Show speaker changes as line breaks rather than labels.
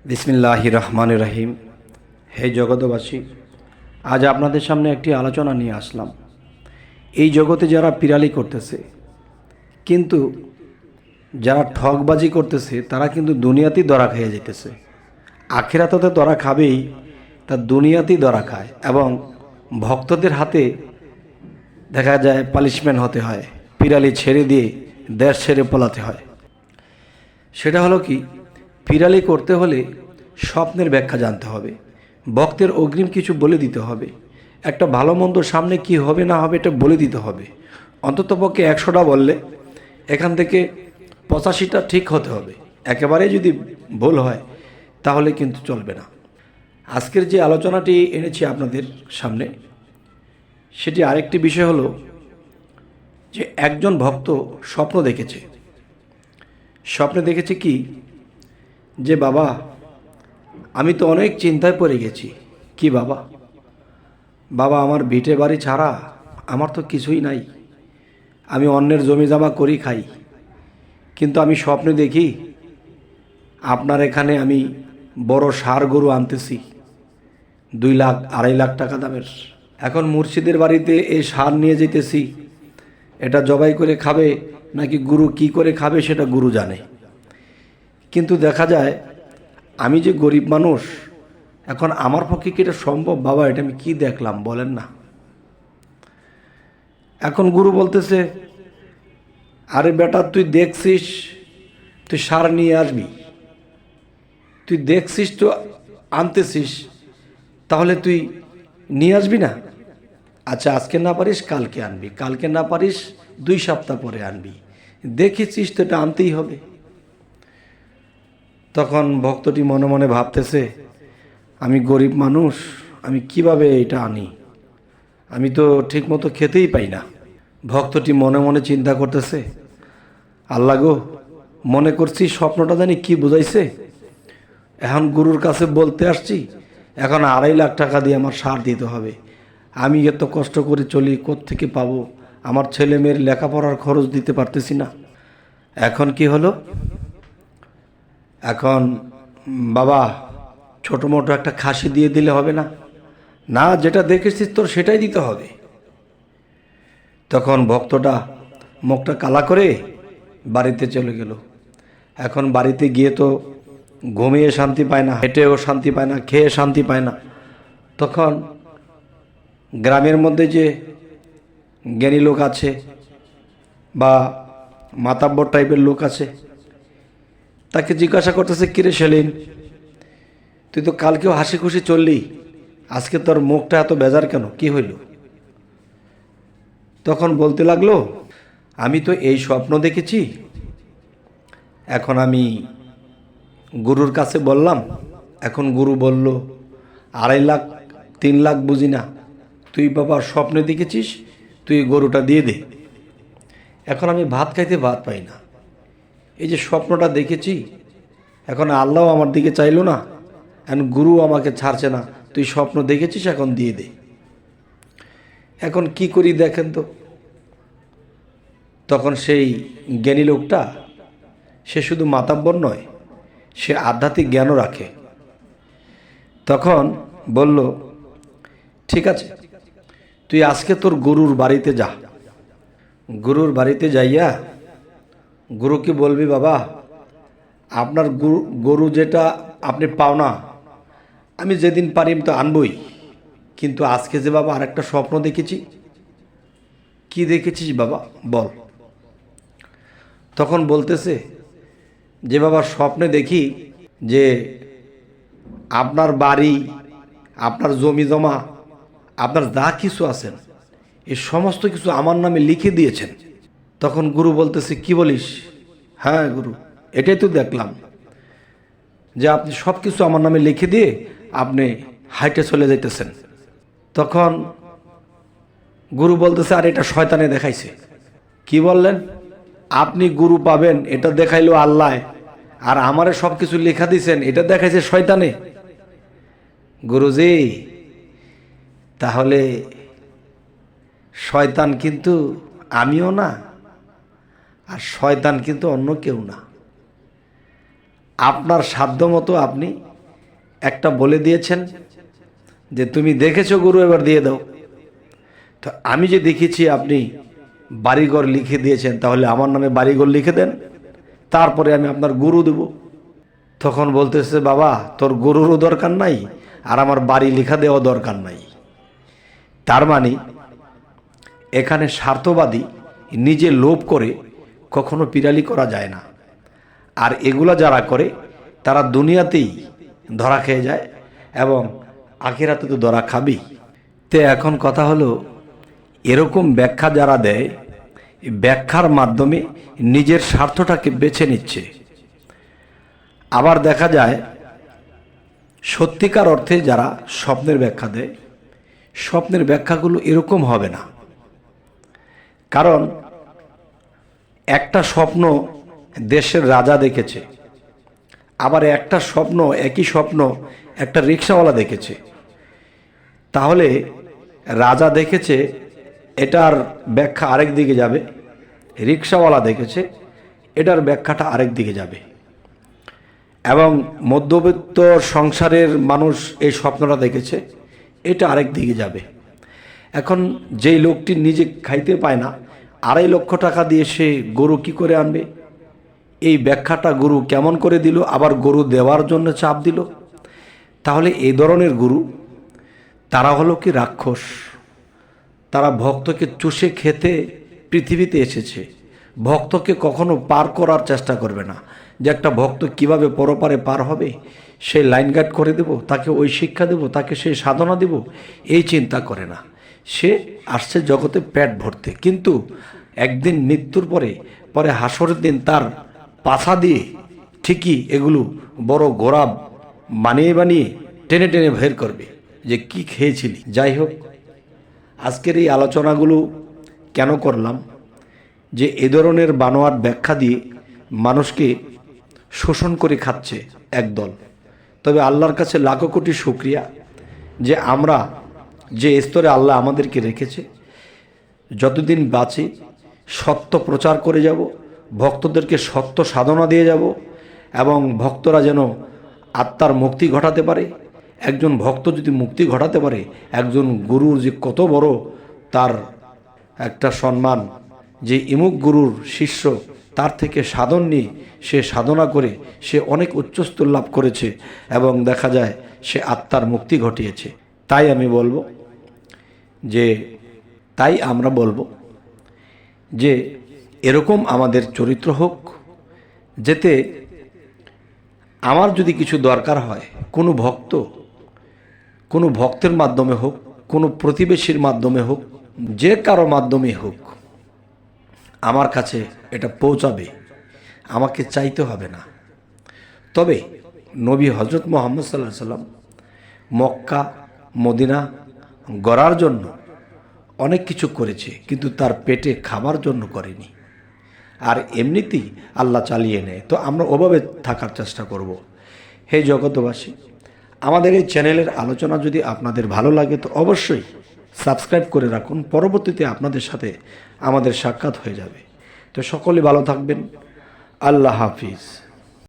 বিসমিল্লাহির রহমানির রহিম। হে জগতবাসী, আজ আপনাদের সামনে একটি আলোচনা নিয়ে আসলাম। এই জগতে যারা পিরালি করতেছে, কিন্তু যারা ঠকবাজি করতেছে, তারা কিন্তু দুনিয়াতেই ধরা খেয়ে যেতেছে। আখিরাতে তো ধরা খাবেই, তা দুনিয়াতেই ধরা খায় এবং ভক্তদের হাতে দেখা যায় পানিশমেন্ট হতে হয়, পিরালি ছেড়ে দিয়ে দেশ ছেড়ে পলাতে হয়। সেটা হলো কি, পিরালি করতে হলে স্বপ্নের ব্যাখ্যা জানতে হবে, ভক্তের অগ্রিম কিছু বলে দিতে হবে, একটা ভালো মন্দ সামনে কি হবে না হবে এটা বলে দিতে হবে। অন্ততপক্ষে 100টা বললে এখান থেকে 85টা ঠিক হতে হবে। একেবারে যদি ভুল হয় তাহলে কিন্তু চলবে না। আজকের যে আলোচনাটি এনেছি আপনাদের সামনে, সেটি আরেকটি বিষয় হলো যে একজন ভক্ত স্বপ্ন দেখেছে। স্বপ্নে দেখেছে যে বাবা, আমি তো অনেক চিন্তায় পড়ে গেছি। কি বাবা? বাবা, আমার ভিটে বাড়ি ছাড়া আমার তো কিছুই নাই। আমি অন্যের জমি জমা করি খাই, কিন্তু আমি স্বপ্নে দেখি আপনার এখানে আমি বড় ষাঁড় গরু আনতেছি, 2 লাখ 2.5 লাখ টাকা দামের। এখন মুর্শিদের বাড়িতে এই ষাঁড় নিয়ে যেতেছি, এটা জবাই করে খাবে নাকি গুরু কি করে খাবে সেটা গুরু জানে। কিন্তু দেখা যায় আমি যে গরিব মানুষ, এখন আমার পক্ষে কি এটা সম্ভব? বাবা, এটা আমি কি দেখলাম বলেন না। এখন গুরু বলতেছে, আরে বেটা, তুই দেখছিস, তুই সার নিয়ে আসবি, তুই দেখছিস তো আনতেছিস, তাহলে তুই নিয়ে আসবি না? আচ্ছা, আজকে না পারিস কালকে আনবি, কালকে না পারিস 2 সপ্তাহ পরে আনবি, দেখেছিস তো এটা আনতেই হবে। তখন ভক্তটি মনে মনে ভাবতেছে, আমি গরিব মানুষ, আমি কিভাবে এটা আনি? আমি তো ঠিকমতো খেতেই পাই না। ভক্তটি মনে মনে চিন্তা করতেছে, আল্লাহ গো, মনে করছি স্বপ্নটা জানি কি বুঝাইছে। এখন গুরুর কাছে বলতে আসছি, এখন 2.5 লাখ টাকা দিয়ে আমার সার দিতে হবে। আমি এত কষ্ট করে চলি, কোত্থেকে পাবো? আমার ছেলে মেয়ের লেখাপড়ার খরচ দিতে পারতেছি না। এখন কি হলো? এখন বাবা, ছোটো মোটো একটা খাসি দিয়ে দিলে হবে না? না, যেটা দেখেছিস তোর সেটাই দিতে হবে। তখন ভক্তটা মুখটা কালা করে বাড়িতে চলে গেল। এখন বাড়িতে গিয়ে তো ঘুমিয়ে শান্তি পায় না, হেঁটেও শান্তি পায় না, খেয়ে শান্তি পায় না। তখন গ্রামের মধ্যে যে জ্ঞানী লোক আছে বা মাতাব্বর টাইপের লোক আছে, তাকে জিজ্ঞাসা করতেছে, কিরে সেলিম, তুই তো কালকেও হাসি খুশি চললি, আজকে তোর মুখটা এত বেজার কেন, কি হইল? তখন বলতে লাগলো, আমি তো এই স্বপ্ন দেখেছি, এখন আমি গুরুর কাছে বললাম, এখন গুরু বলল 2.5 লাখ 3 লাখ বুঝি না, তুই বাবা স্বপ্নে দেখেছিস, তুই গরুটা দিয়ে দে। এখন আমি ভাত খাইতে ভাত পাই না, এই যে স্বপ্নটা দেখেছি, এখন আল্লাহ আমার দিকে চাইলো না, এখন গুরু আমাকে ছাড়ছে না, তুই স্বপ্ন দেখেছিস, এখন দিয়ে দে। এখন কি করি দেখেন তো। তখন সেই জ্ঞানী লোকটা, সে শুধু মাতাব্বর নয়, সে আধ্যাত্মিক জ্ঞানও রাখে। তখন বলল, ঠিক আছে, তুই আজকে তোর গুরুর বাড়িতে যা। গুরুর বাড়িতে যাইয়া গুরুকে বলবি, বাবা, আপনার গরু যেটা আপনি পাও না, আমি যেদিন পারি তো আনবই, কিন্তু আজকে যে বাবা আরেকটা স্বপ্ন দেখেছি। কি দেখেছিস বাবা, বল। তখন বলতেছে যে বাবা, স্বপ্নে দেখি যে আপনার বাড়ি, আপনার জমি জমা, আপনার যা কিছু আছেন, এই সমস্ত কিছু আমার নামে লিখে দিয়েছেন। তখন গুরু বলতেছে, কি বলিস? হ্যাঁ গুরু, এটাই তো দেখলাম, যে আপনি সব কিছু আমার নামে লিখে দিয়ে আপনি হাইটে চলে যাইতেছেন। তখন গুরু বলতেছে, আর এটা শয়তানে দেখাইছে। কি বললেন? আপনি গুরু পাবেন এটা দেখাইলো আল্লাহ, আর আমারে সব কিছু লেখা দিছেন এটা দেখাইছে শয়তানে। গুরুজি, তাহলে শয়তান কিন্তু আমিও না, আর শয়তান কিন্তু অন্য কেউ না। আপনার সাধ্য মতো আপনি একটা বলে দিয়েছেন যে তুমি দেখেছো গুরু, এবার দিয়ে দাও। তো আমি যে দেখেছি আপনি বাড়িঘর লিখে দিয়েছেন, তাহলে আমার নামে বাড়িঘর লিখে দেন, তারপরে আমি আপনার গুরু দেব। তখন বলতেছে, বাবা তোর গুরুরও দরকার নাই আর আমার বাড়ি লেখা দেওয়া দরকার নাই। তার মানে এখানে স্বার্থবাদী, নিজে লোভ করে কখনো পিরালি করা যায় না। আর এগুলা যারা করে তারা দুনিয়াতেই ধরা খেয়ে যায় এবং আখিরাতে তো ধরা খাবেই। তো এখন কথা হলো, এরকম ব্যাখ্যা যারা দেয়, ব্যাখ্যার মাধ্যমে নিজের স্বার্থটাকে বেছে নিচ্ছে। আবার দেখা যায় সত্যিকার অর্থে যারা স্বপ্নের ব্যাখ্যা দেয়, স্বপ্নের ব্যাখ্যাগুলো এরকম হবে না। কারণ একটা স্বপ্ন দেশের রাজা দেখেছে, আবার একটা স্বপ্ন, একই স্বপ্ন একটা রিক্সাওয়ালা দেখেছে। তাহলে রাজা দেখেছে এটার ব্যাখ্যা আরেক দিকে যাবে, রিক্সাওয়ালা দেখেছে এটার ব্যাখ্যাটা আরেক দিকে যাবে, এবং মধ্যবিত্ত সংসারের মানুষ এই স্বপ্নটা দেখেছে এটা আরেক দিকে যাবে। এখন যেই লোকটি নিজে খাইতে পায় না, 2.5 লক্ষ টাকা দিয়ে সে গরু কি করে আনবে? এই ব্যাখ্যাটা গুরু কেমন করে দিল, আবার গরু দেওয়ার জন্য চাপ দিল। তাহলে এই ধরনের গুরু তারা হলো কি রাক্ষস? তারা ভক্তকে চুষে খেতে পৃথিবীতে এসেছে, ভক্তকে কখনো পার করার চেষ্টা করবে না। যে একটা ভক্ত কিভাবে পরপারে পার হবে সেই লাইন গার্ড করে দেব, তাকে ওই শিক্ষা দেব, তাকে সেই সাধনা দেব, এই চিন্তা করে না। সে আসছে জগতে পেট ভরতে, কিন্তু একদিন মৃত্যুর পরে হাসরের দিন তার পাছা দিয়ে ঠিকই এগুলো বড় গোরাব বানিয়ে বানিয়ে টেনে টেনে বের করবে যে কি খেয়েছিলি। যাই হোক, আজকের এই আলোচনাগুলো কেন করলাম, যে এ ধরনের বানোয়াট ব্যাখ্যা দিয়ে মানুষকে শোষণ করে খাচ্ছে একদল। তবে আল্লাহর কাছে লাখো কোটি শুকরিয়া যে আমরা যে স্তরে আল্লাহ আমাদেরকে রেখেছে, যতদিন বাঁচি সত্য প্রচার করে যাব, ভক্তদেরকে সত্য সাধনা দিয়ে যাব, এবং ভক্তরা যেন আত্মার মুক্তি ঘটাতে পারে। একজন ভক্ত যদি মুক্তি ঘটাতে পারে, একজন গুরুর যে কত বড় তার একটা সম্মান, যে ইমুক গুরুর শিষ্য, তার থেকে সাধন নিয়ে সে সাধনা করে সে অনেক উচ্চস্তর লাভ করেছে এবং দেখা যায় সে আত্মার মুক্তি ঘটিয়েছে। তাই আমরা বলবো যে এরকম আমাদের চরিত্র হোক, যেতে আমার যদি কিছু দরকার হয়, কোনো ভক্তের মাধ্যমে হোক, কোনো প্রতিবেশীর মাধ্যমে হোক, যে কারো মাধ্যমে হোক, আমার কাছে এটা পৌঁছাবে, আমাকে চাইতে হবে না। তবে নবী হজরত মুহাম্মদ সাল্লাল্লাহু আলাইহি সাল্লাম মক্কা মদিনা গড়ার জন্য অনেক কিছু করেছে, কিন্তু তার পেটে খাবার জন্য করেনি। আর এমনিতেই আল্লাহ চালিয়ে নেয়। তো আমরা ওভাবে থাকার চেষ্টা করব। হে জগতবাসী, আমাদের এই চ্যানেলের আলোচনা যদি আপনাদের ভালো লাগে তো অবশ্যই সাবস্ক্রাইব করে রাখুন, পরবর্তীতে আপনাদের সাথে আমাদের সাক্ষাৎ হয়ে যাবে। তো সকলে ভালো থাকবেন। আল্লাহ হাফিজ।